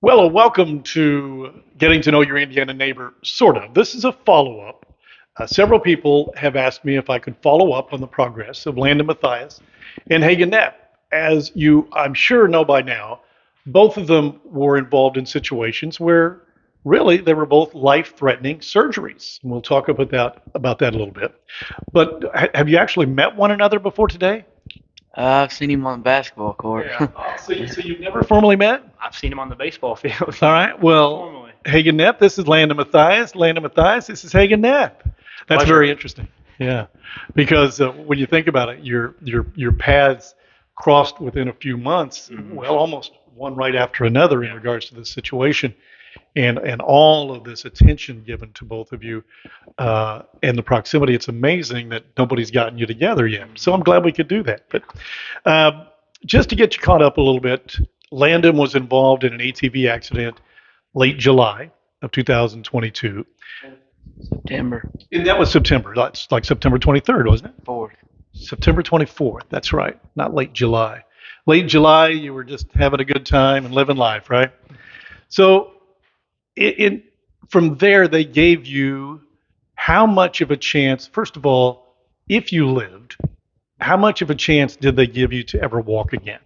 Welcome to Getting to Know Your Indiana Neighbor, sort of. This is a follow up. Several people have asked me if I could follow up on the progress of Landon Mathies and Hagen Knepp. As you, I'm sure, know by now, both of them were involved in situations where really they were both life threatening surgeries. And we'll talk about that a little bit. But have you actually met one another before today? I've seen him on the basketball court. Yeah. So you've never formally met? I've seen him on the baseball field. All right. Well, Formally. Hagen Knepp, this is Landon Mathies. Landon Mathies, this is Hagen Knepp. That's Pleasure. very interesting. Yeah, because when you think about it, your paths crossed within a few months. Mhm. Well, almost one right after another in regards to this situation, and all of this attention given to both of you, and the proximity. It's amazing that nobody's gotten you together yet. So I'm glad we could do that. But uh, just to get you caught up a little bit, Landon was involved in an ATV accident late July of 2022. September And that was September. That's like September 23rd, wasn't it? 4th. September 24th. That's right. Not late July. Late July, you were just having a good time and living life, right? So, from there, they gave you how much of a chance, first of all, if you lived, how much of a chance did they give you to ever walk again?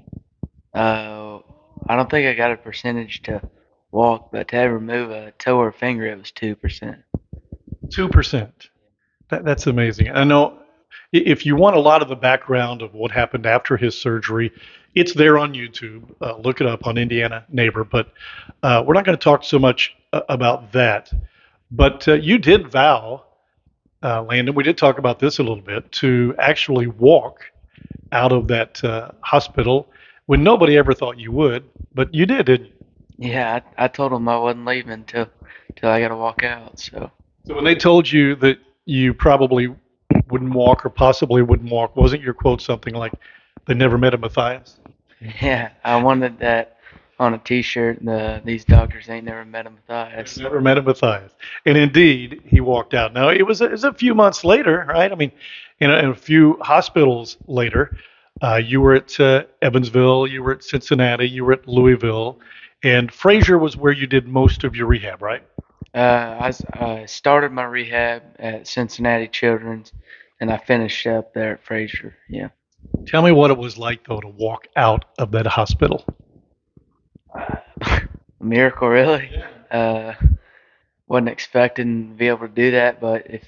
I don't think I got a percentage to walk, but to ever move a toe or a finger, it was 2%. 2%. That's amazing. I know if you want a lot of the background of what happened after his surgery, it's there on YouTube. Look it up on Indiana Neighbor. But we're not going to talk so much about that. But you did vow, Landon, we did talk about this a little bit, to actually walk out of that hospital when nobody ever thought you would. But you did, didn't you? Yeah, I told him I wasn't leaving until I got to walk out. So So when they told you that you probably wouldn't walk or possibly wouldn't walk, wasn't your quote something like, they never met a Matthias? yeah, I wanted that on a T-shirt. These doctors ain't never met a Mathias. Never met a Matthias. And indeed, he walked out. Now, it was a few months later, right? I mean, in a few hospitals later, you were at Evansville, you were at Cincinnati, you were at Louisville, and Fraser was where you did most of your rehab, right? I started my rehab at Cincinnati Children's, and I finished up there at Fraser. Yeah. Tell me what it was like, though, to walk out of that hospital. Miracle, really. Uh, wasn't expecting to be able to do that, but if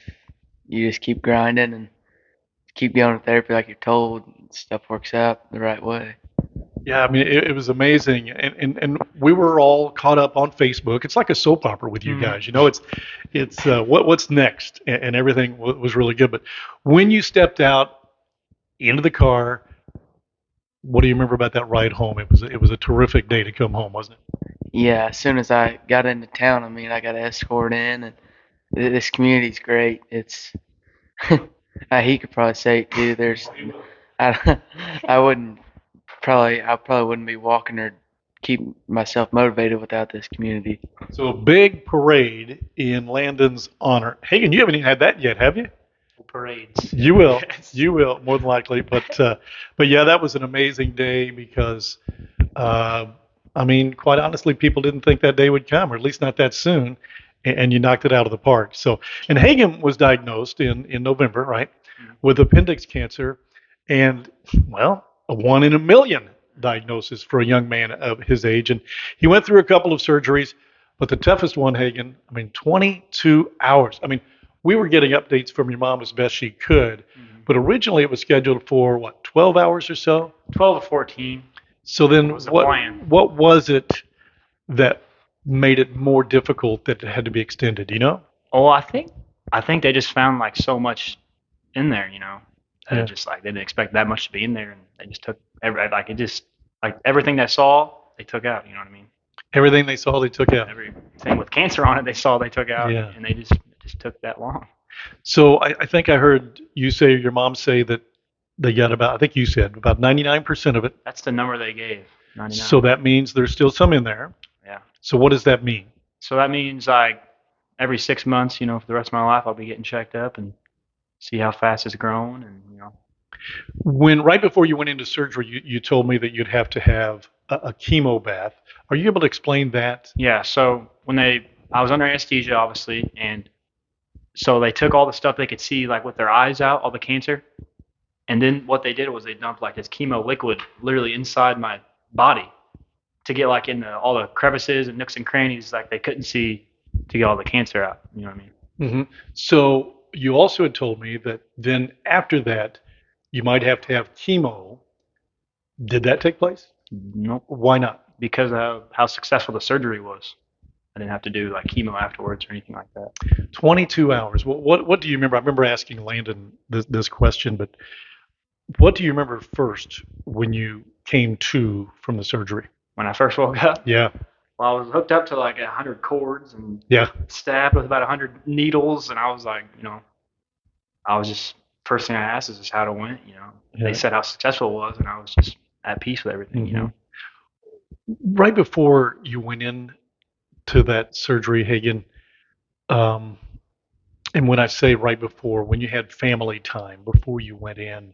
you just keep grinding and keep going to therapy like you're told, stuff works out the right way. Yeah, I mean, it was amazing, and we were all caught up on Facebook. It's like a soap opera with you guys. You know, it's what's next, and everything was really good. But when you stepped out into the car, what do you remember about that ride home? It was a terrific day to come home, wasn't it? Yeah, as soon as I got into town, I got escorted in, and this community's great. It's he could probably say it too. I, I wouldn't I probably wouldn't be walking or keep myself motivated without this community. So a big parade in Landon's honor. Hagen, you haven't even had that yet, have you? Parades. You will. Yes. You will, more than likely. But yeah, that was an amazing day because, uh, I mean, quite honestly, people didn't think that day would come, or at least not that soon, and you knocked it out of the park. So, and Hagen was diagnosed in November, right, with appendix cancer, and well, a 1 in a million diagnosis for a young man of his age, and he went through a couple of surgeries, but the toughest one, Hagen, I mean, 22 hours. I mean, we were getting updates from your mom as best she could, but originally it was scheduled for what, 12 hours or so? 12 to 14. So then Was the what plan. what was it that made it more difficult that it had to be extended, you know? Oh, I think they just found like so much in there, that Yeah. it just like they didn't expect that much to be in there, and they just took everything they saw they took out. You know what I mean? Everything they saw they took out. Everything with cancer on it they saw they took out, Yeah. and they just took that long. So I think I heard you say, your mom say, that they got about, I think you said about 99% of it. That's the number they gave. 99. So that means there's still some in there. Yeah. So what does that mean? So that means like every 6 months, for the rest of my life, I'll be getting checked up and see how fast it's grown, and When right before you went into surgery, you told me that you'd have to have a chemo bath. Are you able to explain that? Yeah. So I was under anesthesia, obviously, and so they took all the stuff they could see, like with their eyes out, all the cancer, and then what they did was they dumped like this chemo liquid literally inside my body to get like in all the crevices and nooks and crannies like they couldn't see to get all the cancer out. You know what I mean? Hmm. So you also had told me that then after that, you might have to have chemo. Did that take place? Nope. Why not? Because of how successful the surgery was. I didn't have to do like chemo afterwards or anything like that. 22 hours. What do you remember? I remember asking Landon this question, but what do you remember first when you came to from the surgery? When I first woke up, Yeah, well, I was hooked up to like 100 cords and yeah. stabbed with about 100 needles, and I was like, I was just first thing I asked is just how it went. They Yeah. said how successful it was, and I was just at peace with everything. Mhm. Right before you went in to that surgery, Hagen, um, and when I say right before, when you had family time before you went in,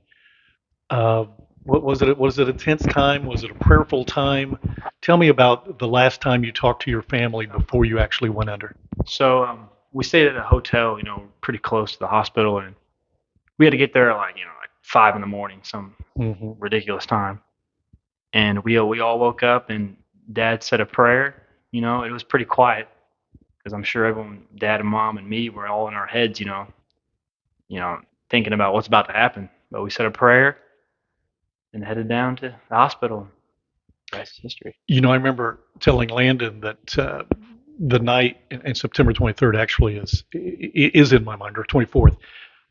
uh, what was it? Was it a tense time? Was it a prayerful time? Tell me about the last time you talked to your family before you actually went under. So we stayed at a hotel, pretty close to the hospital, and we had to get there like 5 in the morning, some Hmm. ridiculous time. And we all woke up, and Dad said a prayer. It was pretty quiet because I'm sure everyone, Dad and Mom and me, were all in our heads, thinking about what's about to happen. But we said a prayer and headed down to the hospital. That's history. I remember telling Landon that the night, and September 23rd actually is in my mind, or 24th,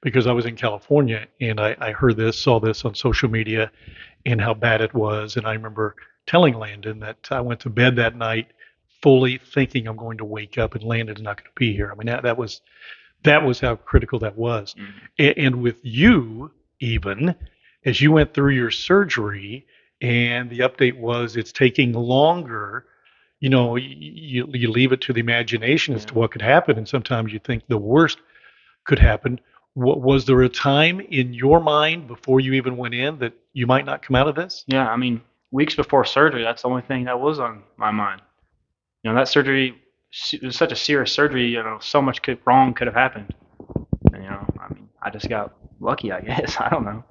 because I was in California and I heard this, saw this on social media, and how bad it was. And I remember telling Landon that I went to bed that night fully thinking I'm going to wake up and Landon's not going to be here. I mean, that was how critical that was. Mm-hmm. And with you, even as you went through your surgery, and the update was it's taking longer. You leave it to the imagination as to what could happen, and sometimes you think the worst could happen. Was there a time in your mind before you even went in that you might not come out of this? Yeah, I mean, weeks before surgery, that's the only thing that was on my mind. That surgery it was such a serious surgery. So much wrong could have happened. And, I mean, I just got lucky, I guess. I don't know.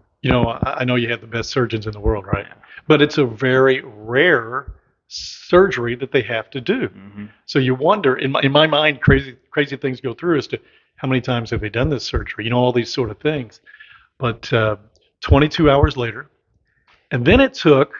I know you have the best surgeons in the world, right? Yeah. But it's a very rare surgery that they have to do. Mm-hmm. So you wonder, in my mind, crazy things go through as to how many times have they done this surgery? All these sort of things. But 22 hours later, and then it took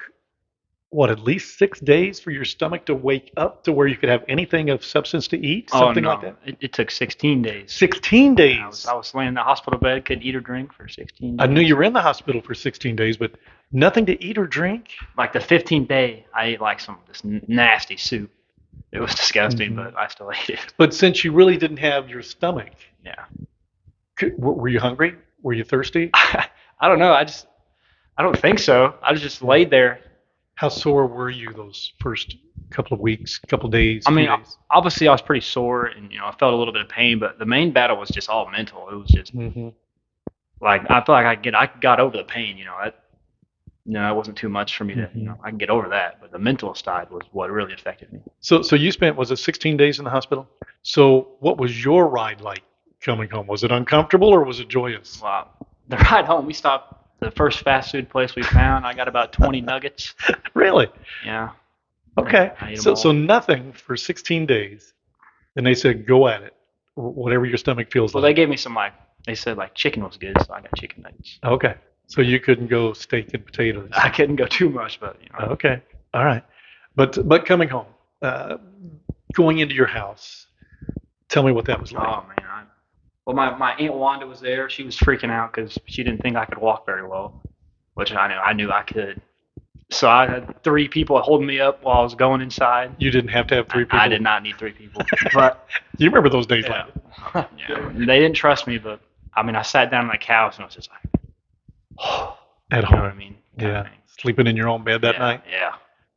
at least 6 days for your stomach to wake up to where you could have anything of substance to eat, something like that. It took 16 days. 16 days. I was laying in the hospital bed, couldn't eat or drink for 16 days. I knew you were in the hospital for 16 days, but nothing to eat or drink. Like the 15th day, I ate like this nasty soup. It was disgusting, Mm-hmm. but I still ate it. But since you really didn't have your stomach, Yeah. Were you hungry? Were you thirsty? I don't know. I don't think so. I just laid there. How sore were you those first couple of weeks, couple of days? I mean, few days? obviously I was pretty sore, and I felt a little bit of pain, but the main battle was just all mental. It was just like I feel like I got over the pain. That wasn't too much for me to I can get over that, but the mental side was what really affected me. So you spent, was it 16 days in the hospital? So what was your ride like coming home? Was it uncomfortable or was it joyous? Wow. The ride home, we stopped the first fast food place we found. I got about 20 nuggets. Really? Yeah. Okay. I ate 'em So all. nothing for 16 days, and they said go at it, whatever your stomach feels Well, they like. gave me they said like chicken was good, so I got chicken nuggets. Okay. So you couldn't go steak and potatoes. I couldn't go too much, but Okay. All right. But coming home, going into your house, tell me what that was like. Oh man. Well, my Aunt Wanda was there. She was freaking out because she didn't think I could walk very well, which I knew I could. So I had 3 people holding me up while I was going inside. You didn't have to have 3 people. I did not need 3 people. But You remember those days, yeah, like yeah. They didn't trust me, but I mean, I sat down on the couch and I was just like, at you home. know what I mean? Yeah. Sleeping in your own bed that night. Yeah.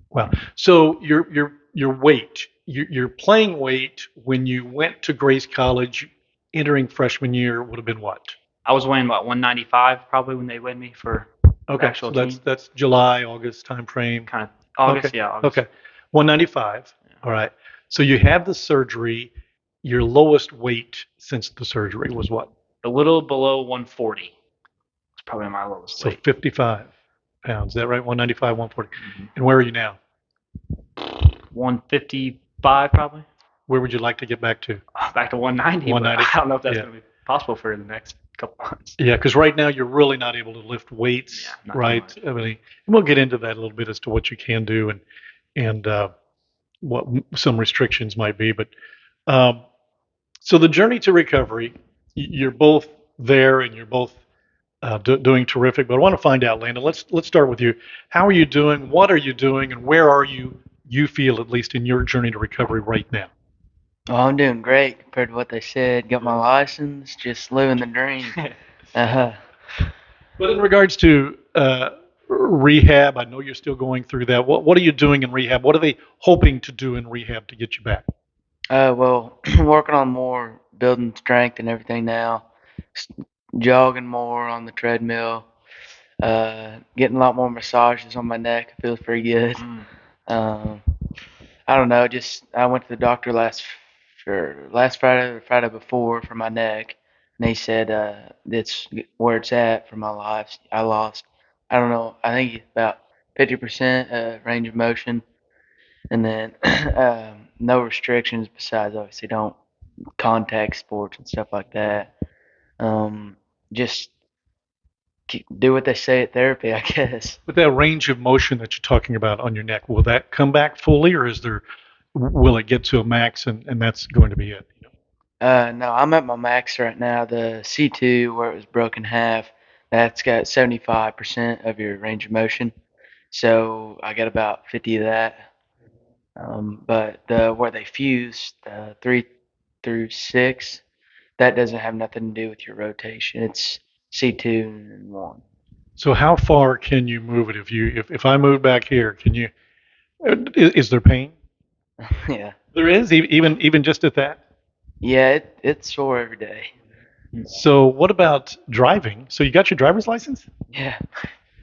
Wow. So your weight, your playing weight when you went to Grace College, entering freshman year would have been what? I was weighing about 195 probably when they weighed me for Okay. actual So team. that's July, August time frame. Kind of August, Okay. yeah, August. Okay. 195. All right. So you have the surgery. Your lowest weight since the surgery was what? A little below 140 was probably my lowest So weight. 55 pounds. Is that right? 195, 140. Mm-hmm. And where are you now? 155 probably. Where would you like to get back to? Back to 190, but 190? I don't know if that's Yeah. going to be possible for the next couple months. Yeah, because right now you're really not able to lift weights, Yeah, not too right? much. I mean, and we'll get into that a little bit as to what you can do and what some restrictions might be. But um, so the journey to recovery, you're both there and you're both doing terrific. But I want to find out, Landon. Let's start with you. How are you doing? What are you doing? And where are you? You feel at least in your journey to recovery right now. Oh, I'm doing great compared to what they said. Got my license, just living the dream. Uh-huh. But in regards to rehab, I know you're still going through that. What are you doing in rehab? What are they hoping to do in rehab to get you back? Well, working on more building strength and everything now. S- Jogging more on the treadmill. Getting a lot more massages on my neck. It feels pretty good. Mm. Um, I don't know. Just I went to the doctor last Friday or Friday before for my neck, and he said that's where it's at for my life. I lost. I don't know. I think it's about 50% range of motion, and then no restrictions besides obviously don't contact sports and stuff like that. Um, just do what they say at therapy, I guess. With that range of motion that you're talking about on your neck, will that come back fully, or will it get to a max and that's going to be it? No, I'm at my max right now. The C2, where it was broken in half, that's got 75% of your range of motion. So I got about 50 of that. But the where they fuse, the 3 through 6, that doesn't have nothing to do with your rotation. It's C2 and 1. So how far can you move it? If I move back here, can you? Is there pain? Yeah. There is, even just at that. Yeah, it's sore every day. So what about driving? So you got your driver's license? Yeah.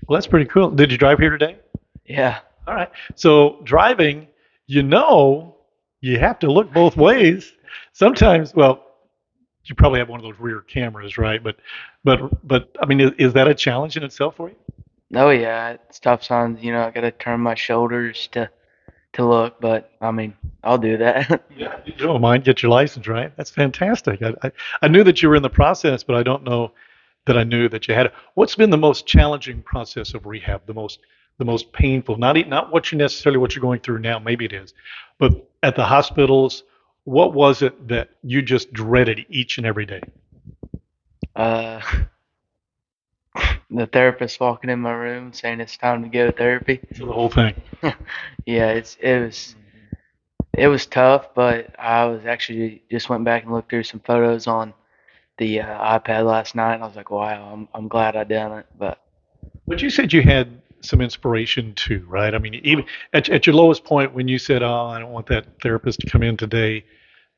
Well, that's pretty cool. Did you drive here today? Yeah. All right. So driving, you know, you have to look both ways. Sometimes, well, you probably have one of those rear cameras, right? But I mean, is that a challenge in itself for you? Oh yeah, stop signs, I gotta turn my shoulders to look, but I mean, I'll do that. Yeah. You don't mind get your license, right? That's fantastic. I knew that you were in the process, but I don't know that I knew that you had it. What's been the most challenging process of rehab? The most painful? Not what you necessarily what you're going through now. Maybe it is, but at the hospitals, what was it that you just dreaded each and every day? Uh, the therapist walking in my room saying it's time to go to therapy. So the whole thing. Yeah, it was tough, but I was actually just went back and looked through some photos on the iPad last night, and I was like, wow, I'm glad I done it. But But you said you had some inspiration too, right? I mean, even at your lowest point when you said, "Oh, I don't want that therapist to come in today,"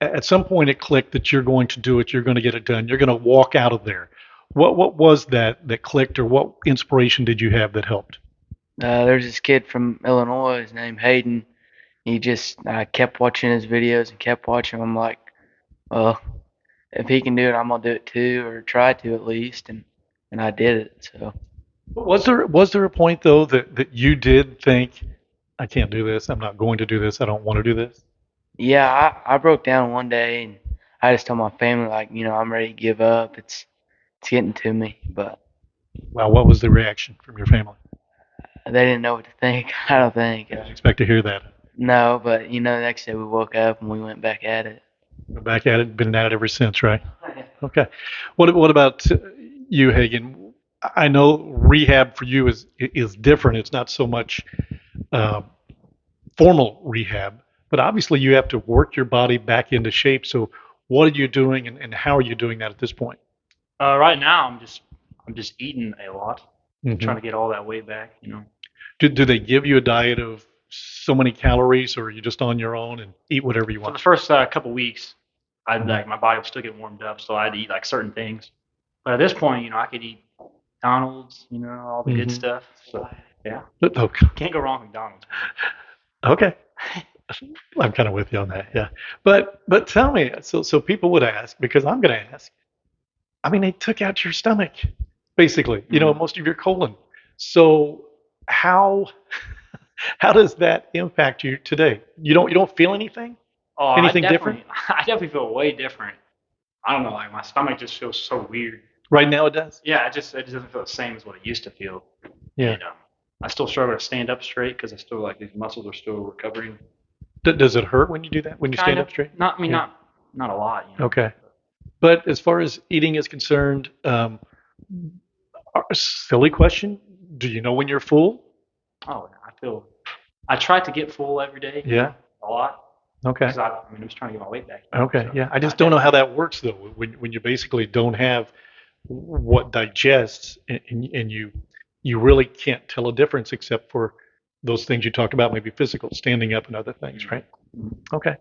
at some point it clicked that you're going to do it. You're going to get it done. You're going to walk out of there. What was that clicked, or what inspiration did you have that helped? there's this kid from Illinois, his name Hagen. I kept watching his videos and kept watching. I'm like, well, if he can do it, I'm gonna do it too, or try to at least, and I did it. So Was there a point though that you did think, I can't do this. I'm not going to do this. I don't want to do this. yeah, I broke down one day and I just told my family like, I'm ready to give up. It's getting to me, but Wow, what was the reaction from your family? they didn't know what to think. I don't think. I didn't expect to hear that. No, but the next day we woke up and we went back at it. We're back at it. Been at it ever since, right? Okay. What about you, Hagen? I know rehab for you is different. It's not so much uh, formal rehab, but obviously you have to work your body back into shape. So what are you doing, and how are you doing that at this point? Right now, I'm just eating a lot, trying Hmm. to get all that weight back. Do they give you a diet of so many calories, or are you just on your own and eat whatever you For the want? first couple weeks, I Mhm. like my body was still getting warmed up, so I had to eat like certain things. But at this point, I could eat McDonald's, all the good Hmm. stuff. So Yeah. Okay. Can't go wrong with McDonald's. Okay. I'm kind of with you on that. Yeah. But tell me, so people would ask, because I'm going to ask. I mean, they took out your stomach, basically. Mm. Most of your colon. So how how does that impact you today? You don't feel anything? Oh, Anything different? I definitely feel way different. I don't know, like my stomach just feels so weird. Right now it does? Yeah, it just doesn't feel the same as what it used to feel. Yeah. And I still struggle to stand up straight because I still like these muscles are still recovering. Does it hurt when you do that? When you Kind stand of. up straight? Not, I mean, Yeah. not a lot, you know. Okay. But as far as eating is concerned, silly question. Do you know when you're full? Oh, I try to get full every day, you Yeah. know, a lot. Okay. Because I mean, I'm just trying to get my weight back. Okay. So Yeah. I I just don't know how definitely, that works though. When you basically don't have what digests, and you really can't tell a difference except for those things you talked about, maybe physical, standing up and other things, right? mm, Okay.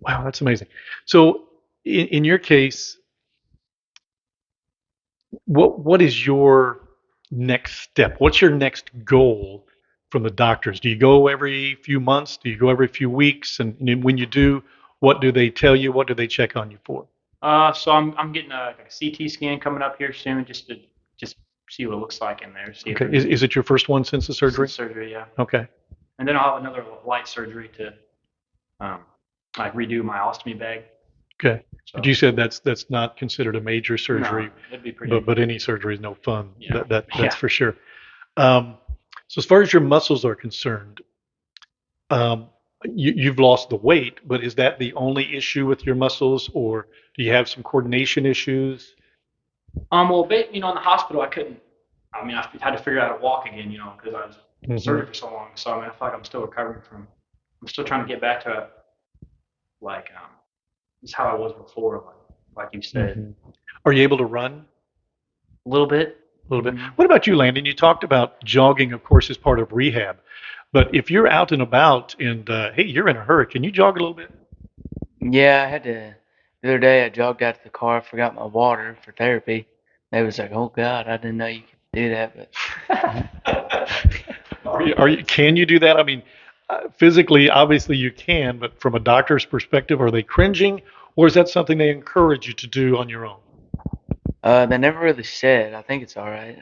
Wow, that's amazing. So in your case, what is your next step? What's your next goal from the doctors? Do you go every few months? Do you go every few weeks? And when you do, what do they tell you? What do they check on you for? so I'm getting a CT scan coming up here soon, just see what it looks like in there, see if Okay. there's Is any it your first one since the surgery? surgery, yeah. Okay. And then I'll have another light surgery to um, like redo my ostomy bag. Okay. But So you said that's not considered a major no, surgery, it'd be pretty. but any surgery is no fun. Yeah, That's yeah. for sure. Um, so as far as your muscles are concerned, um, you've lost the weight, but is that the only issue with your muscles, or do you have some coordination issues? Well, you know, in the hospital, I couldn't. I mean, I had to figure out how to walk again, you know, because I was Hmm. surgery for so long. So I mean, I feel like I'm still recovering from. I'm still trying to get back to like just how I was before, like you said, Hmm. Are you able to run a little bit. a little bit? Hmm. What about you, Landon? You talked about jogging, of course, as part of rehab, but if you're out and about and hey, you're in a hurry, can you jog a little bit? Yeah, I had to. The other day, I jogged out to the car, forgot my water for therapy. They was like, "Oh God, I didn't know you could do that." But Can you do that? I mean, physically, obviously you can, but from a doctor's perspective, are they cringing, or is that something they encourage you to do on your own? they never really said. I think it's all right.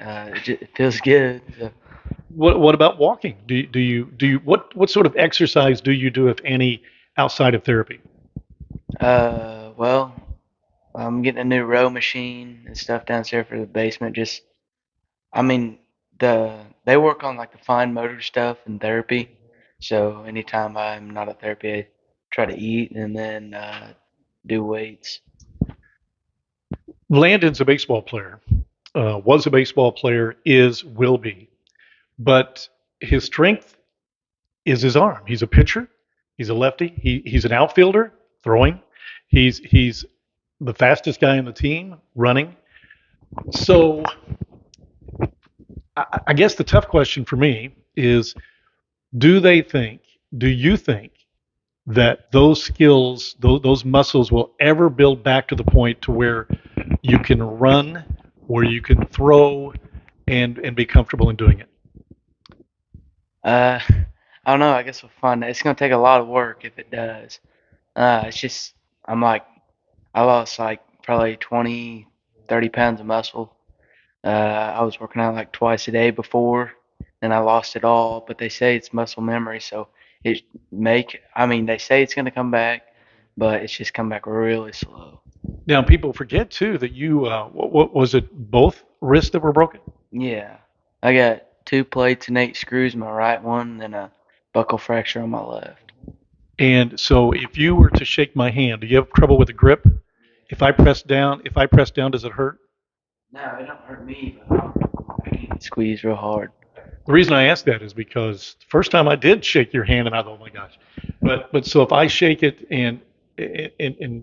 It feels good. So. What about walking? What sort of exercise do you do, if any, outside of therapy? Well, I'm getting a new row machine and stuff downstairs for the basement. Just, I mean, they work on like the fine motor stuff in therapy. So anytime I'm not at therapy, I try to eat and then do weights. Landon's a baseball player, was a baseball player, will be, but his strength is his arm. He's a pitcher. He's a lefty. He's an outfielder throwing. He's the fastest guy on the team running. So I guess the tough question for me is, do you think that those skills, those muscles will ever build back to the point to where you can run, where you can throw, and be comfortable in doing it? Uh, I don't know. I guess we'll find. It's gonna take a lot of work if it does. It's just I'm like I lost like probably 20, 30 pounds of muscle. I was working out like twice a day before, and I lost it all. But they say it's muscle memory, so I mean, they say it's gonna come back, but it's just come back really slow. Now, people forget too that what was it, both wrists that were broken? Yeah, I got two plates and eight screws in my right one, and a buckle fracture on my left. And so if you were to shake my hand, do you have trouble with the grip? If I press down, does it hurt? No, it don't hurt me, but I can squeeze real hard. The reason I ask that is because the first time I did shake your hand, and I thought, oh my gosh. But so if I shake it and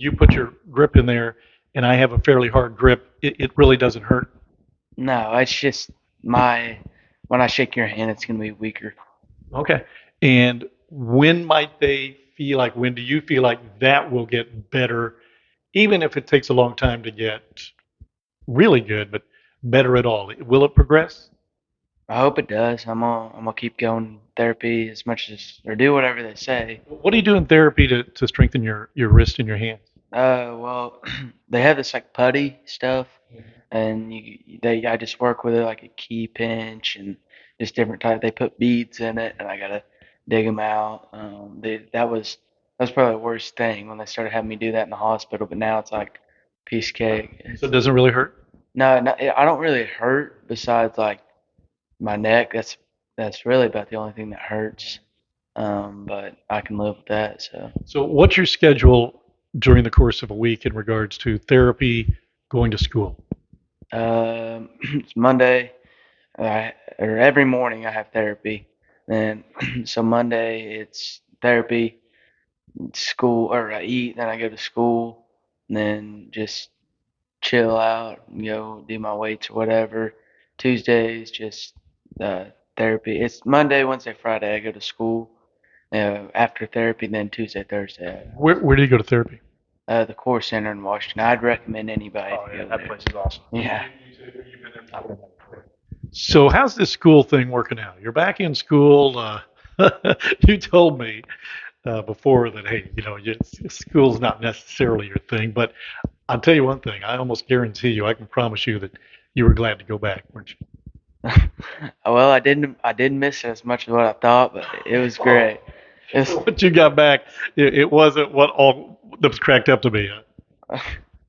you put your grip in there, and I have a fairly hard grip, it really doesn't hurt. No, it's just my when I shake your hand, it's gonna be weaker. Okay. And when do you feel like that will get better, even if it takes a long time to get really good, but better at all? Will it progress? I hope it does. I'm gonna keep going therapy as much as or do whatever they say. What do you do in therapy to strengthen your wrist and your hands? Well, they have this like putty stuff, and I just work with it like a key pinch and just different type. They put beads in it, and I gotta dig them out. That was probably the worst thing when they started having me do that in the hospital. But now it's like piece of cake. So it doesn't really hurt? No, I don't really hurt besides like my neck. That's really about the only thing that hurts. But I can live with that. So So what's your schedule during the course of a week in regards to therapy, going to school? it's Monday. Or every morning I have therapy. Then so Monday it's therapy, school, or I eat, then I go to school, and then just chill out, do my weights or whatever. Tuesdays just therapy. It's Monday, Wednesday, Friday I go to school. After therapy, then Tuesday, Thursday, Where do you go to therapy? the Core Center in Washington. I'd recommend anybody Oh to yeah, go that there. place is awesome. Yeah. So how's this school thing working out? You're back in school. You told me before that, hey, school's not necessarily your thing, but I'll tell you one thing. I almost guarantee you, I can promise you that you were glad to go back, weren't you? Well, I didn't miss it as much as what I thought, but it was great. It's, Once you got back, it wasn't what all that was cracked up to be. Huh?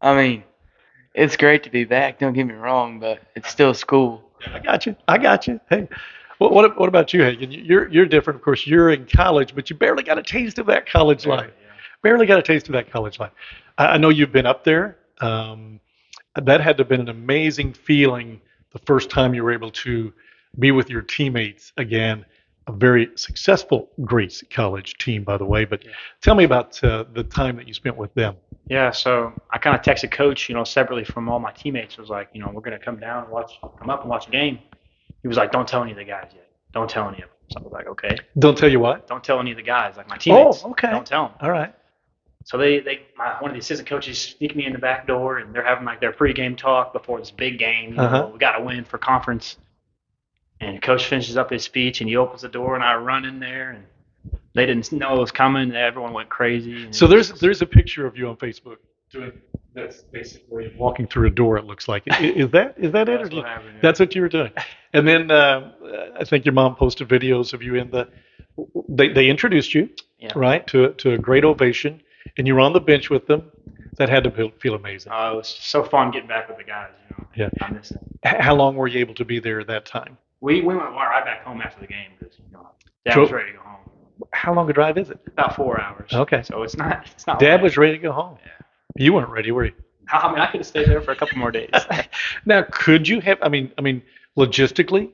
I mean, it's great to be back. Don't get me wrong, but it's still school. I got you. I got you. Hey, what about you, Hagen? You're different, of course. You're in college, but you barely got a taste of that college life. Barely got a taste of that college life. I know you've been up there. That had to have been an amazing feeling the first time you were able to be with your teammates again. A very successful Grace College team, by the way. But tell me about the time that you spent with them. Yeah, so I kind of texted coach, separately from all my teammates. Was like, we're gonna come down and come up and watch a game. He was like, don't tell any of the guys yet. Don't tell any of them. So I was like, okay. Don't tell you what? Don't tell any of the guys, like my teammates. Oh, okay. Don't tell them. All right. So one of the assistant coaches sneak me in the back door, and they're having like their pregame talk before this big game. We got to win for conference. And coach finishes up his speech, and he opens the door, and I run in there, and they didn't know it was coming. Everyone went crazy. So there's a picture of you on Facebook doing that's basically walking through a door. It looks like is that it? That's Or what happened. Yeah. that's what you were doing. And then I think your mom posted videos of you in the. They introduced you, Yeah. right, to a great ovation, and you were on the bench with them. That had to feel amazing. It was so fun getting back with the guys. Yeah. I miss it. How long were you able to be there at that time? We went right back home after the game because Dad was ready to go home. How long a drive is it? About 4 hours. Okay. So it's not. Dad bad. was ready to go home. Yeah. You weren't ready, were you? I mean, I could have stayed there for a couple more days. Now, could you have? I mean, logistically,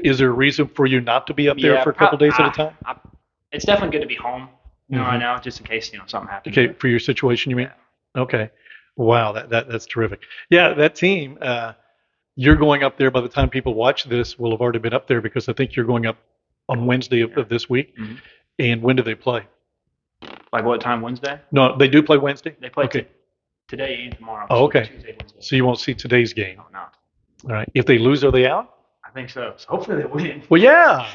is there a reason for you not to be up there for a couple days at a time? It's definitely good to be home, right now, just in case something happens. Okay, for your situation, you mean? Yeah. Okay. Wow, that's terrific. Yeah, that team. You're going up there by the time people watch this will have already been up there because I think you're going up on Wednesday of this week. Mm-hmm. And when do they play? Like what time Wednesday? No, they do play Wednesday? They play Okay. Today and tomorrow. Oh, okay. Tuesday, Wednesday. So you won't see today's game. No, not. All right. If they lose, are they out? I think so. So hopefully they win. Well, yeah.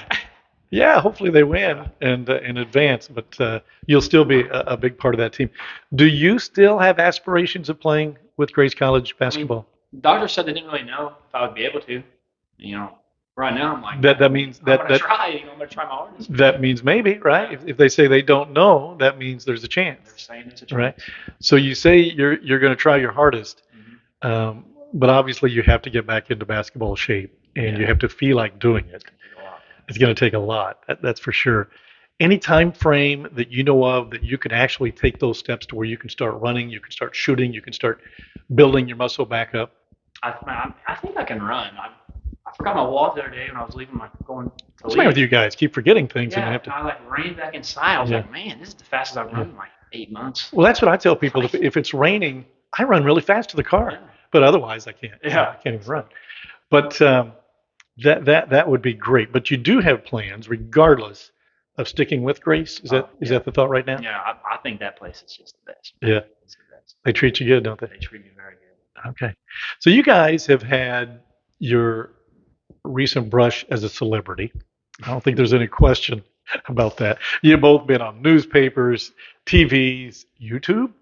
Yeah, hopefully they win and in advance, but you'll still be a big part of that team. Do you still have aspirations of playing with Grace College basketball? The doctor said they didn't really know if I would be able to. Right now I'm like that means I'm gonna try. I'm gonna try my hardest. That means maybe, right? If they say they don't know, that means there's a chance. They're saying it's a chance. Right. So you say you're going to try your hardest, but obviously you have to get back into basketball shape, and you have to feel like doing it. It's going to take a lot. That's for sure. Any time frame that you know of that you can actually take those steps to where you can start running, you can start shooting, you can start building your muscle back up? I think I can run. I forgot my wallet the other day when I was leaving going to What's the matter with you guys? Keep forgetting things, and you have to. I ran back inside. I was like, man, this is the fastest I've run in like 8 months. Well, that's what I tell people. If it's raining, I run really fast to the car, but otherwise I can't. Yeah. I can't even run. But that would be great. But you do have plans, regardless of sticking with Grace. Is that the thought right now? Yeah, I think that place is just the best. Yeah. It's the best. They treat you good, don't they? They treat me very good. Okay. So you guys have had your recent brush as a celebrity. I don't think there's any question about that. You've both been on newspapers, TVs, YouTube.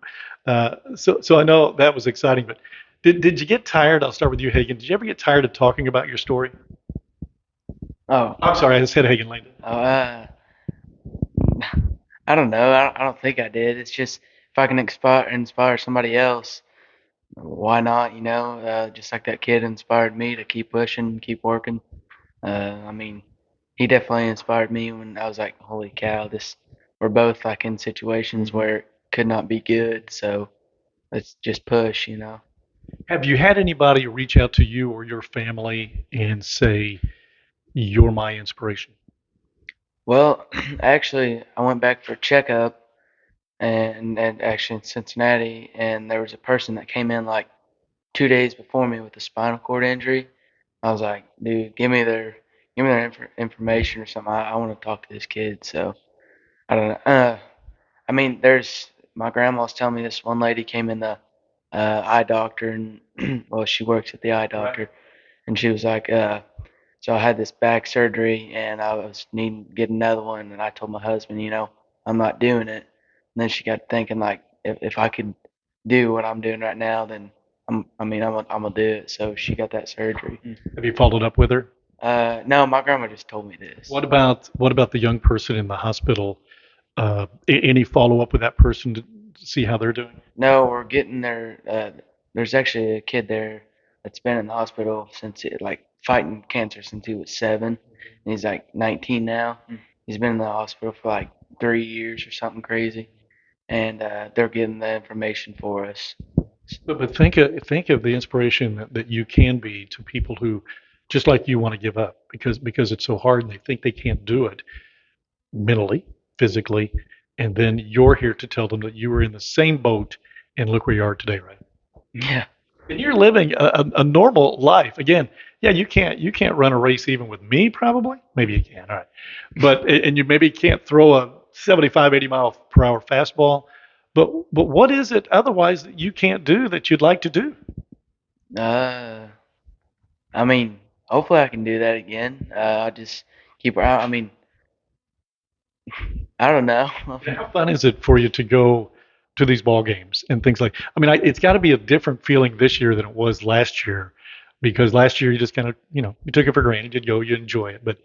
So I know that was exciting, but did you get tired? I'll start with you, Hagen. Did you ever get tired of talking about your story? Oh, I'm sorry, I said Hagen Landon. oh, I don't know. I don't think I did. It's just if I can inspire somebody else, why not? Just like that kid inspired me to keep pushing, keep working. I mean, he definitely inspired me when I was like, holy cow, this. We're both like in situations where it could not be good, so let's just push. Have you had anybody reach out to you or your family and say, you're my inspiration? Well, actually, I went back for a checkup and actually in Cincinnati, and there was a person that came in like 2 days before me with a spinal cord injury. I was like, dude, give me their information or something. I want to talk to this kid. So I don't know. I mean, there's my grandma's telling me this one lady came in the eye doctor, and well, she works at the eye doctor, and she was like, so I had this back surgery, and I was needing to get another one, and I told my husband, I'm not doing it. And then she got thinking like, if I could do what I'm doing right now, then I'm gonna do it. So she got that surgery. Have you followed up with her? No, my grandma just told me this. What about the young person in the hospital? Any follow up with that person to see how they're doing? No, we're getting there. There's actually a kid there that's been in the hospital since like fighting cancer since he was 7, and he's like 19 now. He's been in the hospital for like 3 years or something crazy, and they're getting the information for us. But think of the inspiration that you can be to people who, just like you, want to give up because it's so hard and they think they can't do it mentally, physically, and then you're here to tell them that you were in the same boat and look where you are today, right? Yeah. And you're living a normal life. Again, yeah, you can't run a race even with me, probably. Maybe you can, all right. But and you maybe can't throw a 75, 80 mile per hour fastball. But what is it otherwise that you can't do that you'd like to do? Uh, I mean, hopefully I can do that again. I just keep. I mean, I don't know. How fun is it for you to go to these ball games and things like? I mean, it's got to be a different feeling this year than it was last year, because last year you just kind of you took it for granted. You'd go, you enjoy it, but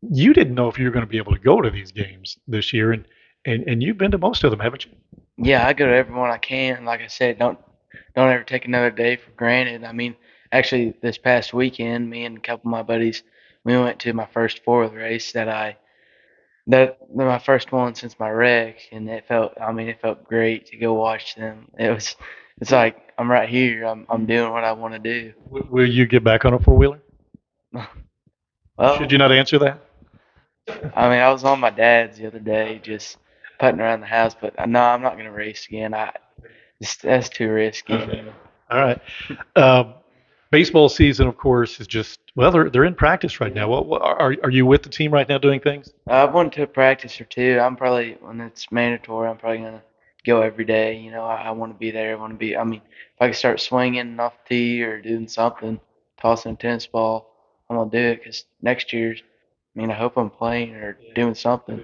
you didn't know if you were going to be able to go to these games this year, and you've been to most of them, haven't you? Yeah, I go to everyone I can. Like I said, don't ever take another day for granted. I mean, actually, this past weekend, me and a couple of my buddies, we went to my first fourth race that my first one since my wreck, and it felt great to go watch them. It's like I'm right here. I'm doing what I want to do. Will you get back on a four wheeler? Well, Should you not answer that? I mean, I was on my dad's the other day, just putting around the house, but no, I'm not gonna race again. That's too risky. Okay. All right. Um, Baseball season, of course, is just well, they're in practice right now. What are you with the team right now doing things? I've went to a practice or two. I'm probably when it's mandatory. I'm probably gonna go every day. I want to be there. I want to be. I mean, if I can start swinging off the tee or doing something, tossing a tennis ball, I'm gonna do it. Cause next year's. I mean, I hope I'm playing or doing something.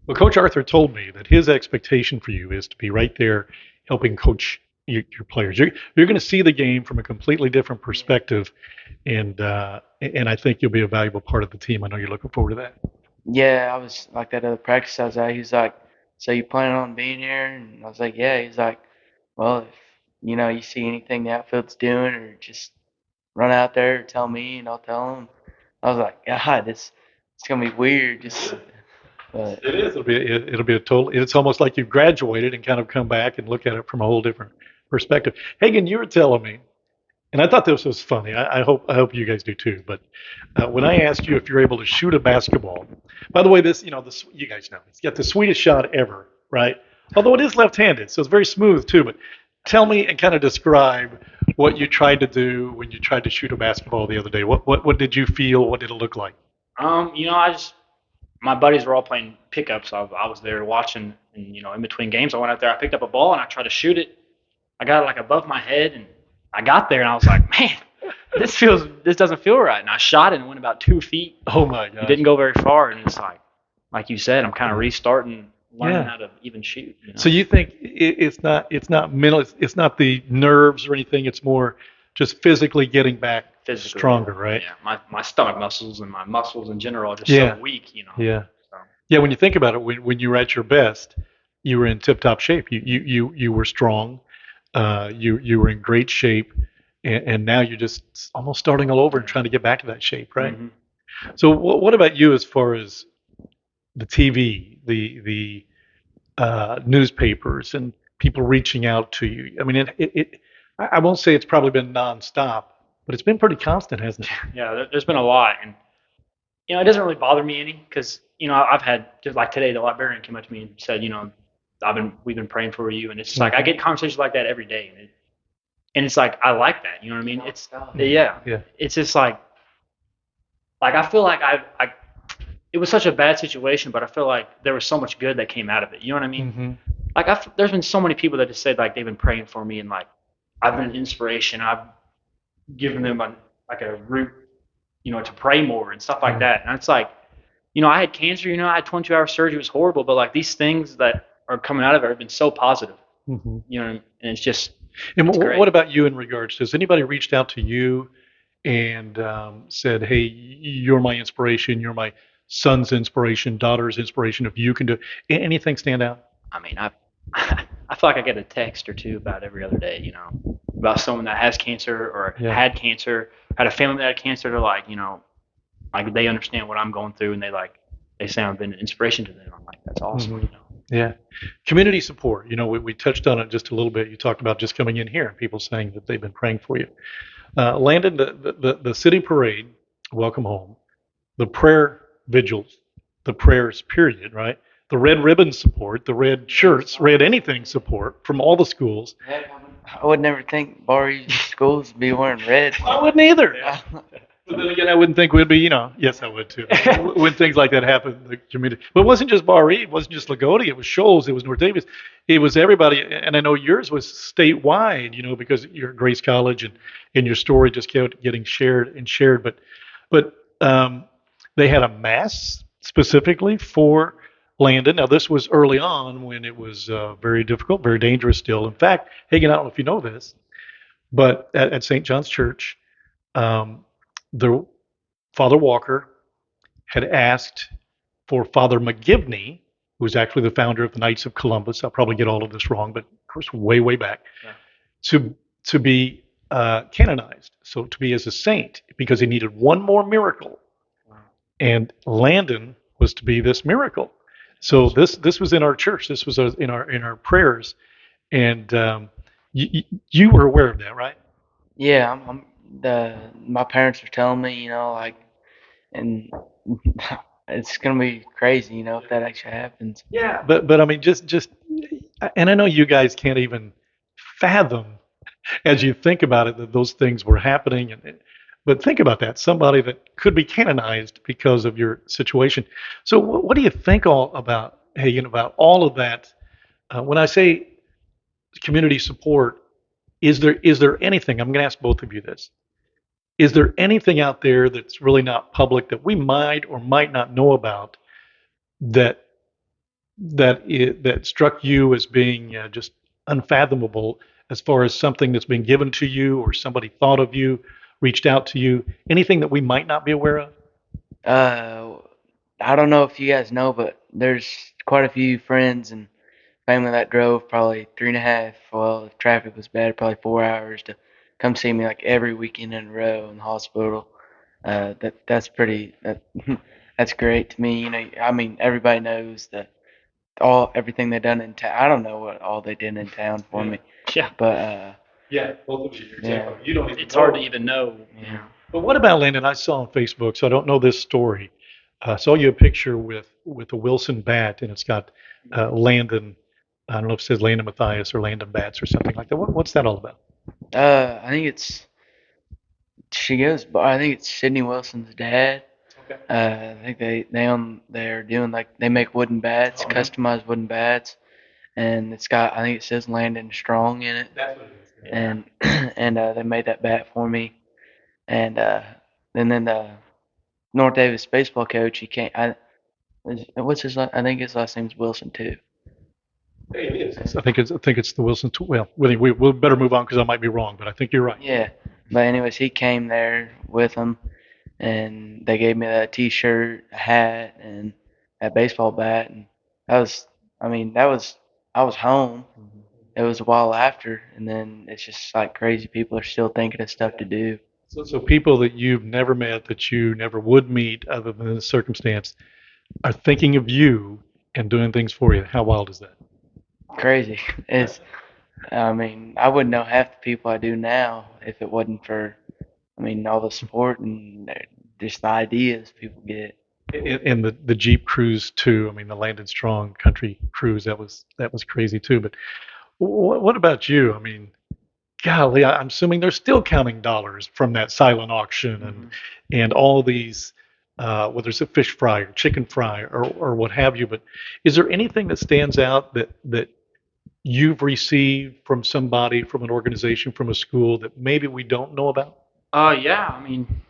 Well, Coach Arthur told me that his expectation for you is to be right there helping coach your players. You're going to see the game from a completely different perspective, and I think you'll be a valuable part of the team. I know you're looking forward to that. Yeah, I was like that other practice I was at. He's like, "So you planning on being here?" And I was like, "Yeah." He's like, "Well, if you see anything the outfield's doing, or just run out there and tell me, and I'll tell him." I was like, "God, it's gonna be weird." But It is. It'll be a total. It's almost like you've graduated and kind of come back and look at it from a whole different perspective. Hagen, you were telling me, and I thought this was funny. I hope you guys do too. But when I asked you if you're able to shoot a basketball, by the way, this you guys know he's got the sweetest shot ever, right? Although it is left-handed, so it's very smooth too. But tell me and kind of describe what you tried to do when you tried to shoot a basketball the other day. What did you feel? What did it look like? I just my buddies were all playing pickup, so I was there watching, and in between games, I went out there, I picked up a ball, and I tried to shoot it. I got it like above my head, and I got there, and I was like, man, this doesn't feel right. And I shot it and went about 2 feet. Oh my It gosh. didn't go very far, and it's like you said, I'm kind of restarting, learning Yeah. how to even shoot. You know? So you think it's not mental, it's not the nerves or anything. It's more just physically getting back Physically, stronger, right? Yeah, my stomach muscles and my muscles in general are just Yeah. so weak. You know. Yeah. So, Yeah. When you think about it, when you were at your best, you were in tip-top shape. You were strong. You were in great shape, and now you're just almost starting all over and trying to get back to that shape, right? mhm. So what about you as far as the TV, the newspapers, and people reaching out to you? I mean, I won't say it's probably been nonstop, but it's been pretty constant, hasn't it? Yeah, there's been a lot, and it doesn't really bother me any because I've had just like today the librarian came up to me and said, we've been praying for you, and it's just like I get conversations like that every day, and it's like I like that. You know what I mean? It's yeah, Yeah. it's just like I feel like I it was such a bad situation, but I feel like there was so much good that came out of it. You know what I mean? Mm-hmm. Like there's been so many people that just said like they've been praying for me, and like I've been an inspiration. I've given them like a route, to pray more and stuff like that. And it's like, I had cancer. I had 22-hour surgery. It was horrible, but like these things that are coming out of it have been so positive. Mm-hmm. And it's just. And It's great. what about you in regards to? Has anybody reached out to you and said, "Hey, you're my inspiration. You're my son's inspiration, daughter's inspiration. If you can do anything, stand out." I mean, I feel like I get a text or two about every other day, about someone that has cancer or had cancer, had a family that had cancer. They're like, like they understand what I'm going through, and they say I've been an inspiration to them. I'm like, that's awesome. Mm-hmm. Yeah. Community support. We touched on it just a little bit. You talked about just coming in here and people saying that they've been praying for you. Landon, the city parade, welcome home, the prayer vigils, the prayers, period, right? The red ribbon support, the red shirts, red anything support from all the schools. I would never think Bar schools would be wearing red. I wouldn't either. But then again, I wouldn't think we'd be, yes, I would too. When things like that happen, the community. But it wasn't just Bar E, it wasn't just Lagodi, it was Shoals, it was North Davis, it was everybody. And I know yours was statewide, because you're at Grace College and your story just kept getting shared and shared. But they had a mass specifically for Landon. Now, this was early on when it was very difficult, very dangerous still. In fact, Hagen, I don't know if you know this, but at St. John's Church, um, the Father Walker had asked for Father McGivney, who was actually the founder of the Knights of Columbus. I'll probably get all of this wrong, but of course, way back, to be canonized, so to be as a saint, because he needed one more miracle, and Landon was to be this miracle. So this was in our church. This was in our prayers, and you were aware of that, right? Yeah, my parents are telling me, and it's gonna be crazy, if that actually happens. Yeah. But I mean, just, and I know you guys can't even fathom as you think about it that those things were happening, but think about that, somebody that could be canonized because of your situation. So what do you think all about Hagen, about all of that? When I say community support, is there anything? I'm going to ask both of you this. Is there anything out there that's really not public that we might or might not know about that that struck you as being just unfathomable, as far as something that's been given to you or somebody thought of you, reached out to you? Anything that we might not be aware of? Uh, I don't know if you guys know, but there's quite a few friends and family that drove probably 3.5. Well, if traffic was bad, probably 4 hours to come see me like every weekend in a row in the hospital. That's pretty. That's great to me. I mean, everybody knows that everything they done in town. I don't know what all they did in town for me, Yeah. but Yeah, both of you. You're exactly. yeah. You don't even It's know. hard to even know. Yeah. But what about Landon? I saw on Facebook, so I don't know this story. I saw you a picture with a Wilson bat, and it's got Landon. I don't know if it says Landon Mathies or Landon Bats or something like that. What's that all about? I think I think it's Sydney Wilson's dad. Okay. I think they're doing like they make wooden bats, Oh, yeah. customized wooden bats, and I think it says Landon Strong in it, That's what it is. and and they made that bat for me. and then the North Davis baseball coach, he came. What's his? I think his last name's Wilson too. It is. I think it's the Wilson. Well, we'll better move on because I might be wrong, but I think you're right. Yeah, but anyways, he came there with him, and they gave me a T-shirt, a hat, and a baseball bat, and that was. I mean, that was. I was home. It was a while after, and then it's just like crazy. People are still thinking of stuff to do. So people that you've never met, that you never would meet, other than the circumstance, are thinking of you and doing things for you. How wild is that? Crazy. It's. I mean, I wouldn't know half the people I do now if it wasn't for. I mean, all the support and just the ideas people get. And the Jeep cruise too. I mean, the Landon Strong country cruise that was crazy too. But what about you? I mean, golly, I'm assuming they're still counting dollars from that silent auction and all these, whether it's a fish fry or chicken fry or what have you. But is there anything that stands out that you've received from somebody, from an organization, from a school that maybe we don't know about? Yeah. I mean,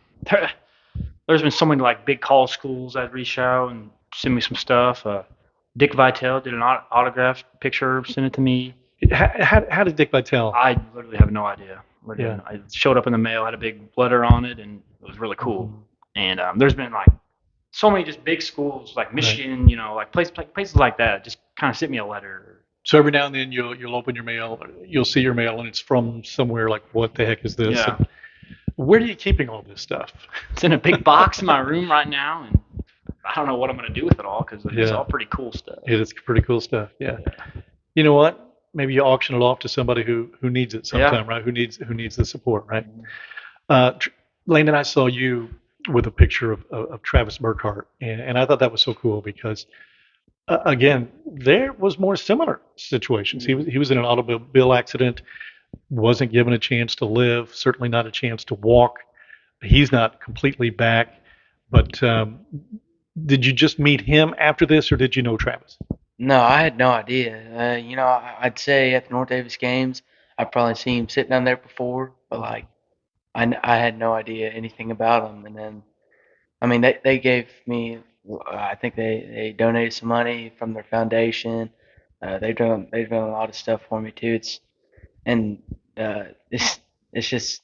there's been so many like big college schools that reach out and send me some stuff. Dick Vitale did an autograph picture, sent it to me. How did Dick Vitale? I literally have no idea. Yeah. I showed up in the mail, had a big letter on it, and it was really cool. And there's been like so many just big schools like Michigan, like places like that, just kind of sent me a letter. So every now and then you'll open your mail, you'll see your mail, and it's from somewhere like, what the heck is this? Yeah. And where are you keeping all this stuff? It's in a big box in my room right now, and I don't know what I'm going to do with it all because it's Yeah. all pretty cool stuff. It is pretty cool stuff. Yeah. You know what? Maybe you auction it off to somebody who needs it sometime, right? Who needs the support, right? Landon, I saw you with a picture of Travis Burkhart, and I thought that was so cool because again, there was more similar situations. He was in an automobile accident, wasn't given a chance to live, certainly not a chance to walk. He's not completely back, but did you just meet him after this, or did you know Travis? No, I had no idea. I'd say at the North Davis games, I've probably seen him sitting down there before, but like, I had no idea anything about him. And then, I mean, they gave me, I think they donated some money from their foundation. They've done a lot of stuff for me too. And it's just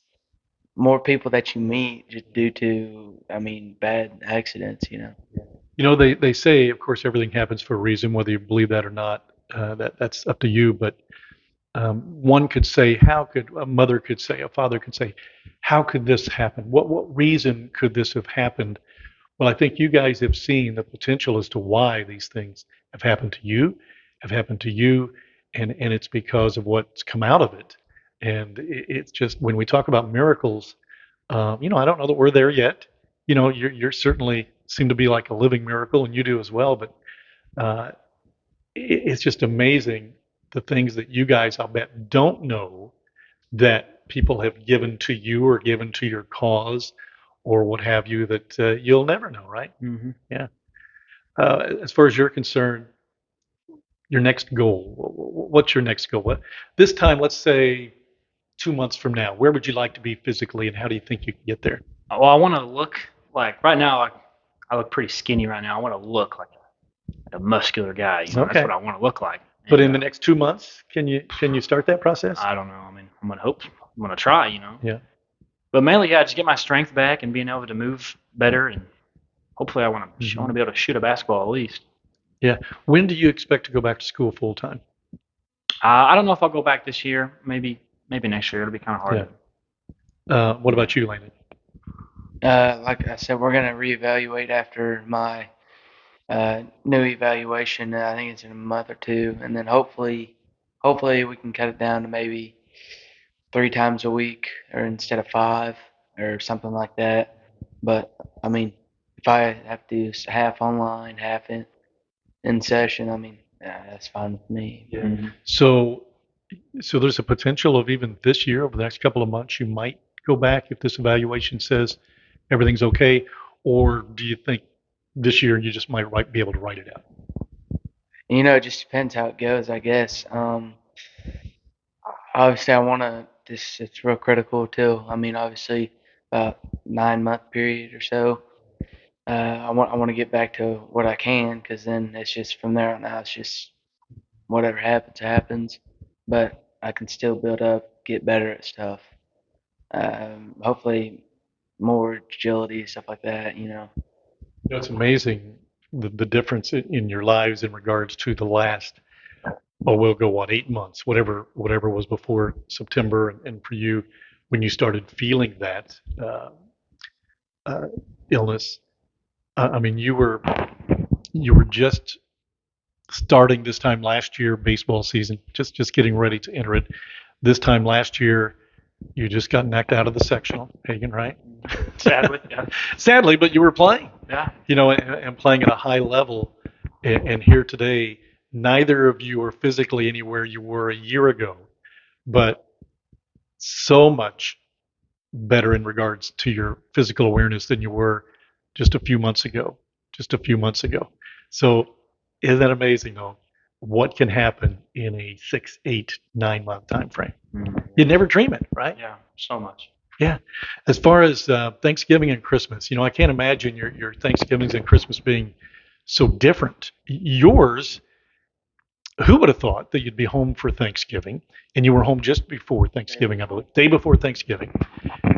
more people that you meet just due to, I mean, bad accidents. You know, they say, of course, everything happens for a reason, whether you believe that or not. That's up to you. But one could say, how could a mother could say, a father could say, how could this happen? What reason could this have happened? Well, I think you guys have seen the potential as to why these things have happened to you, and it's because of what's come out of it. And it's just when we talk about miracles, I don't know that we're there yet. You're certainly seem to be like a living miracle, and you do as well. But uh, it's just amazing the things that you guys, I'll bet, don't know that people have given to you or given to your cause or what have you that you'll never know, right? Mm-hmm. Yeah. As far as you're concerned, your next goal, what's your next goal? This time, let's say 2 months from now, where would you like to be physically, and how do you think you can get there? Well, I want to look like right now. Like I look pretty skinny right now. I want to look like a muscular guy. Okay. That's what I want to look like. But in the next 2 months, can you start that process? I don't know. I mean, I'm gonna hope. I'm gonna try. Yeah. But mainly, just get my strength back and being able to move better, and hopefully, I want to be able to shoot a basketball at least. Yeah. When do you expect to go back to school full time? I don't know if I'll go back this year. Maybe next year. It'll be kind of hard. Yeah. What about you, Landon? Like I said, we're gonna reevaluate after my new evaluation. I think it's in a month or two, and then hopefully we can cut it down to maybe 3 times a week, or instead of 5, or something like that. But I mean, if I have to do half online, half in session, I mean, that's fine with me. Yeah. Mm-hmm. So there's a potential of even this year, over the next couple of months, you might go back if this evaluation says everything's okay, or do you think this year you just might be able to write it out? It just depends how it goes, I guess. Obviously, I want to. It's real critical too. I mean, obviously, about 9 month period or so. I want to get back to what I can, because then it's just from there on out. It's just whatever happens, happens. But I can still build up, get better at stuff. Hopefully, more agility, stuff like that. It's amazing the difference in your lives in regards to the last, oh, we'll go what, 8 months, whatever was before September, and for you, when you started feeling that uh, illness. I mean, you were just starting this time last year baseball season, just getting ready to enter it. This time last year, you just got knocked out of the sectional, Hagen, right? Sadly, yeah. Sadly, but you were playing, Yeah. and playing at a high level. And here today, neither of you are physically anywhere you were a year ago, but so much better in regards to your physical awareness than you were just a few months ago. Just a few months ago. So isn't that amazing, though? What can happen in a 6, 8, 9 month time frame? You'd never dream it, right? Yeah, so much. Yeah. As far as Thanksgiving and Christmas, I can't imagine your Thanksgivings and Christmas being so different. Yours, who would have thought that you'd be home for Thanksgiving, and you were home just before Thanksgiving, I believe, day before Thanksgiving,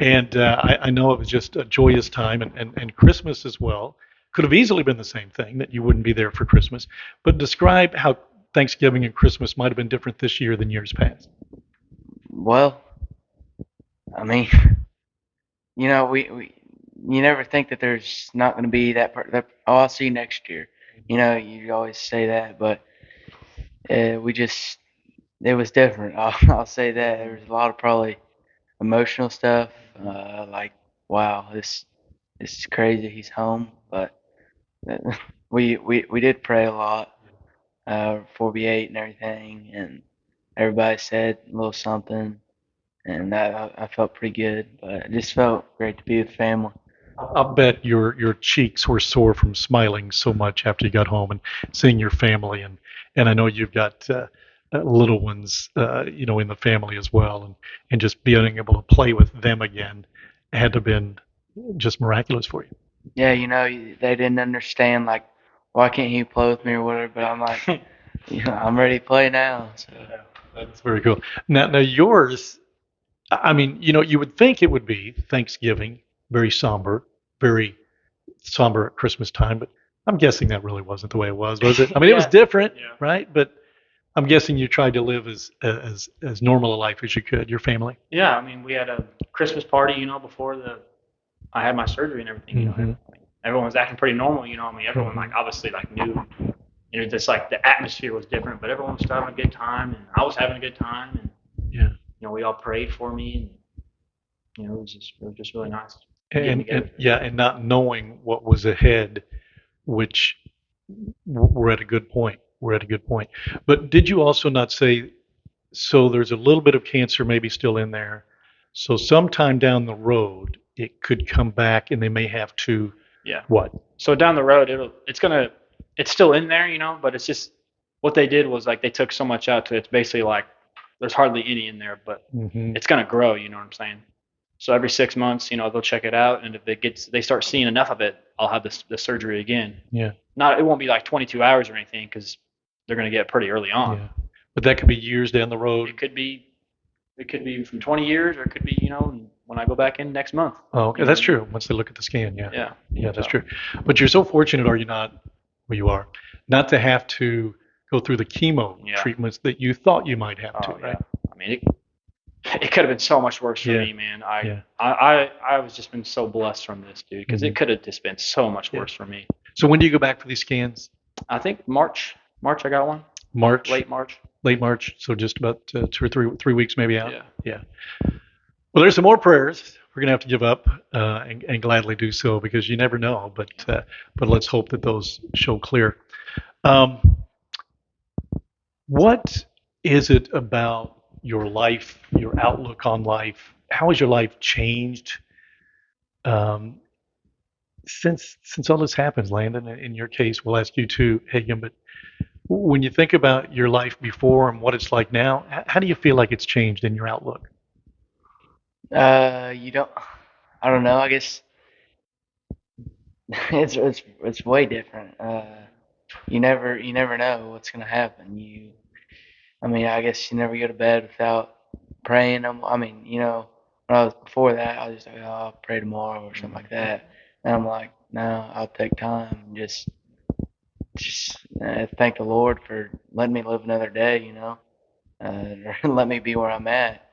and I know it was just a joyous time, and Christmas as well. Could have easily been the same thing, that you wouldn't be there for Christmas. But describe how Thanksgiving and Christmas might have been different this year than years past. Well, I mean, we you never think that there's not going to be that part. Oh, I'll see you next year. You always say that, but we just it was different. I'll say that there was a lot of probably emotional stuff, like wow, this is crazy. He's home, but we did pray a lot before we ate and everything, and everybody said a little something, and I felt pretty good. But it just felt great to be with family. I'll bet your cheeks were sore from smiling so much after you got home and seeing your family, and I know you've got little ones, in the family as well, and just being able to play with them again had to have been just miraculous for you. Yeah, they didn't understand like why can't he play with me or whatever, but I'm like, I'm ready to play now. So That's very cool. Now yours, I mean, you would think it would be Thanksgiving, very somber at Christmas time, but I'm guessing that really wasn't the way it was it? I mean, it was Yeah. different, Yeah. right? But I'm guessing you tried to live as normal a life as you could. Your family. Yeah, I mean, we had a Christmas party, before I had my surgery and everything. Mhm. Everyone was acting pretty normal. I mean, everyone Mhm. like obviously like knew, just like the atmosphere was different, but everyone was still having a good time, and I was having a good time, and Yeah. we all prayed for me, and it was just really nice getting And together. yeah, and not knowing what was ahead, which we're at a good point. We're at a good point. But did you also not say, so there's a little bit of cancer maybe still in there? So sometime down the road, it could come back and they may have to Yeah. what? So down the road, it's still in there, but it's just what they did was like they took so much out to it. It's basically like there's hardly any in there, but Mm-hmm. it's gonna grow. You know what I'm saying? So every 6 months, they'll check it out, and if they start seeing enough of it, I'll have the surgery again. Yeah. It won't be like 22 hours or anything because they're gonna get it pretty early on. Yeah. But that could be years down the road. It could be from 20 years, or it could be, when I go back in next month. Oh, okay, that's true. Once they look at the scan, yeah. Yeah. Yeah, that's true. But you're so fortunate, are you not? Well, you are, not to have to go through the chemo Yeah. treatments that you thought you might have to, Oh, right? yeah. I mean, it could have been so much worse for Yeah. me, man. Yeah. I was just been so blessed from this, dude, because Mhm. it could have just been so much Yeah. worse for me. So when do you go back for these scans? I think March I got one. March, Late March. late March. So just about 2 or 3 weeks maybe out. Yeah. Yeah. Well, there's some more prayers we're gonna have to give up, and gladly do so because you never know. But let's hope that those show clear. Um, what is it about your life, your outlook on life? How has your life changed um, since all this happens, Landon? In your case, we'll ask you too, Hagen. But when you think about your life before and what it's like now, how do you feel like it's changed in your outlook? you don't. I don't know. I guess it's way different. You never know what's gonna happen. I mean, I guess you never go to bed without praying. I mean, when I was before that, I was just like, oh, I'll pray tomorrow or something like that. And I'm like, no, I'll take time and just thank the Lord for letting me live another day. Or let me be where I'm at.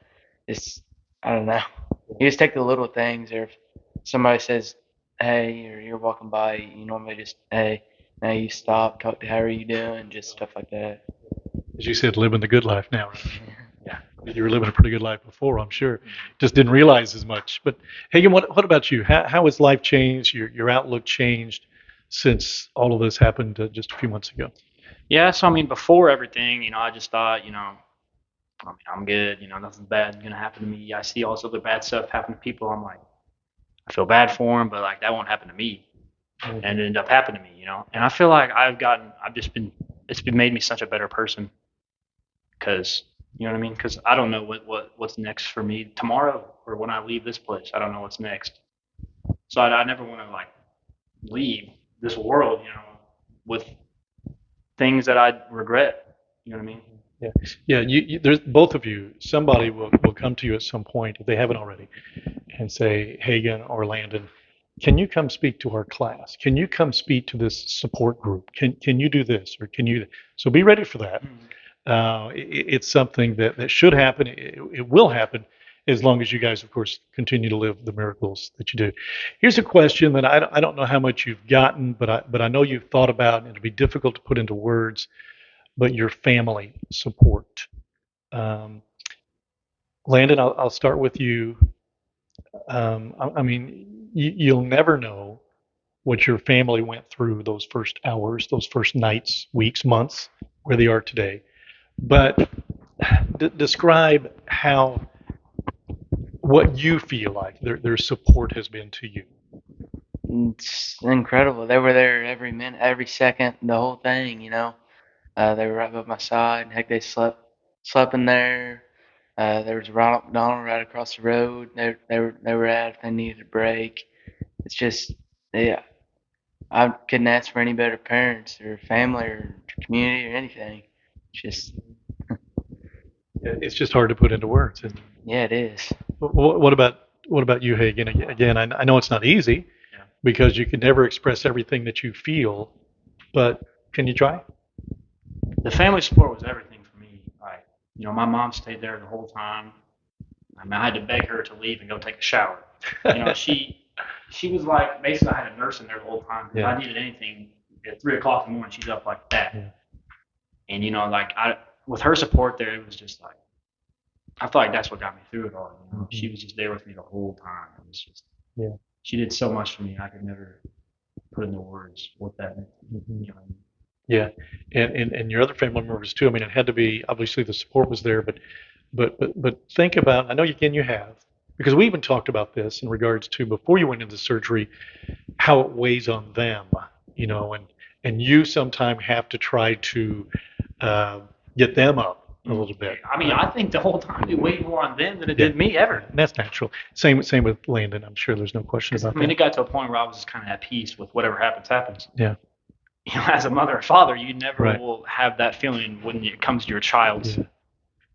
It's I don't know. You just take the little things, or if somebody says, "Hey," or you're walking by, you normally just, "Hey." Now you stop, talk to, "How are you doing?" Just stuff like that. As you said, living the good life now, right? Yeah, you were living a pretty good life before, I'm sure. Just didn't realize as much. But Hagen, what about you? How has life changed? Your outlook changed since all of this happened just a few months ago? Yeah, so I mean, before everything, I just thought, I mean, I'm good. Nothing bad gonna happen to me. I see all this other bad stuff happen to people. I'm like, I feel bad for them, but like that won't happen to me, and it ended up happening to me. And I feel like it's been made me such a better person because you know what I mean. Because I don't know what's next for me tomorrow or when I leave this place. I don't know what's next. So I never want to like leave this world, with things that I regret. You know what I mean? Yeah, yeah. There's both of you. Somebody will come to you at some point if they haven't already, and say, Hagen or Landon, can you come speak to our class? Can you come speak to this support group? Can you do this or can you? So be ready for that. It's something that should happen. It will happen as long as you guys, of course, continue to live the miracles that you do. Here's a question that I don't know how much you've gotten, but I know you've thought about, and it'll be difficult to put into words. But your family support. Um, Landon, I'll start with you. I mean, you'll never know what your family went through those first hours, those first nights, weeks, months, where they are today. But describe what you feel like their support has been to you. It's incredible. They were there every minute, every second, the whole thing. They were right by my side. Heck, they slept in there. There was Ronald McDonald right across the road. They were at if they needed a break. It's just yeah. I couldn't ask for any better parents or family or community or anything. It's just It's just hard to put into words. And yeah, it is. what about you, Hagen? Again, I know it's not easy because you can never express everything that you feel, but can you try? The family support was everything for me. Like, my mom stayed there the whole time. I mean, I had to beg her to leave and go take a shower. She was like basically I had a nurse in there the whole time. If I needed anything at 3 o'clock in the morning, she's up like that. Yeah. And like I with her support there, it was just like I feel like that's what got me through it all. She was just there with me the whole time. It was just she did so much for me. I could never put into words what that meant. Yeah, and your other family members too. I mean, it had to be obviously the support was there, but think about. I know you have because we even talked about this in regards to before you went into surgery, how it weighs on them, and you sometimes have to try to uh, get them up a little bit. I mean, I think the whole time it weighed more on them than it Yeah. did me ever. And that's natural. Same with Landon. I'm sure there's no question about I mean, that. it got to a point where I was just kind of at peace with whatever happens. Yeah. As a mother or father, you never Right. will have that feeling when it comes to your child's Yeah.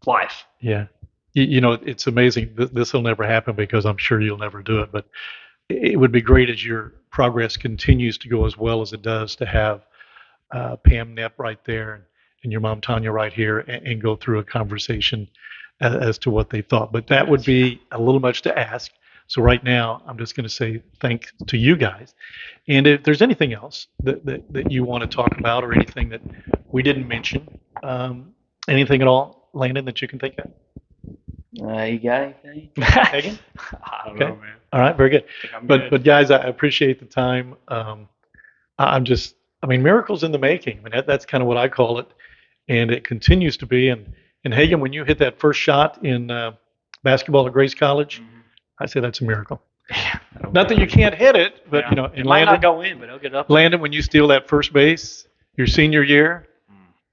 life. Yeah. It's amazing. This will never happen because I'm sure you'll never do it. But it would be great as your progress continues to go as well as it does to have Pam Knepp right there and your mom Tanya right here and go through a conversation as to what they thought. But that would be a little much to ask. So right now, I'm just going to say thanks to you guys. And if there's anything else that you want to talk about or anything that we didn't mention, anything at all, Landon, that you can think of? You got anything? Hagen? I don't Okay. know, man. All right, very good. I think I'm But good. guys, I appreciate the time. I mean, miracles in the making. I mean, that's kind of what I call it, and it continues to be. And Hagen, when you hit that first shot in basketball at Grace College, I say that's a miracle. Yeah. Not that you can't hit it, but Yeah. and It might Landon, not go in, but it'll get up. Landon, when you steal that first base your senior year,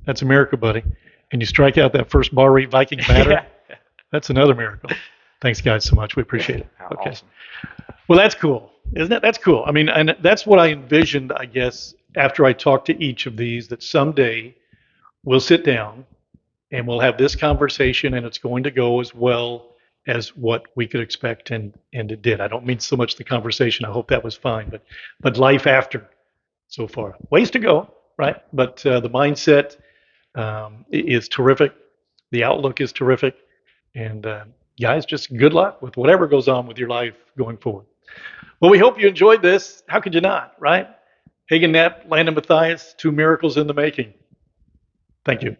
that's a miracle, buddy. And you strike out that first bar rate Viking batter, Yeah. that's another miracle. Thanks, guys, so much. We appreciate it. Okay. Awesome. Well, that's cool, isn't it? That's cool. I mean, and that's what I envisioned, I guess, after I talked to each of these, that someday we'll sit down and we'll have this conversation, and it's going to go as well as what we could expect, and it did. I don't mean so much the conversation. I hope that was fine, but life after so far, ways to go, right? But the mindset is terrific. The outlook is terrific, and guys, just good luck with whatever goes on with your life going forward. Well, we hope you enjoyed this. How could you not, right? Hagen, Knepp, Landon, Mathies, two miracles in the making. Thank you.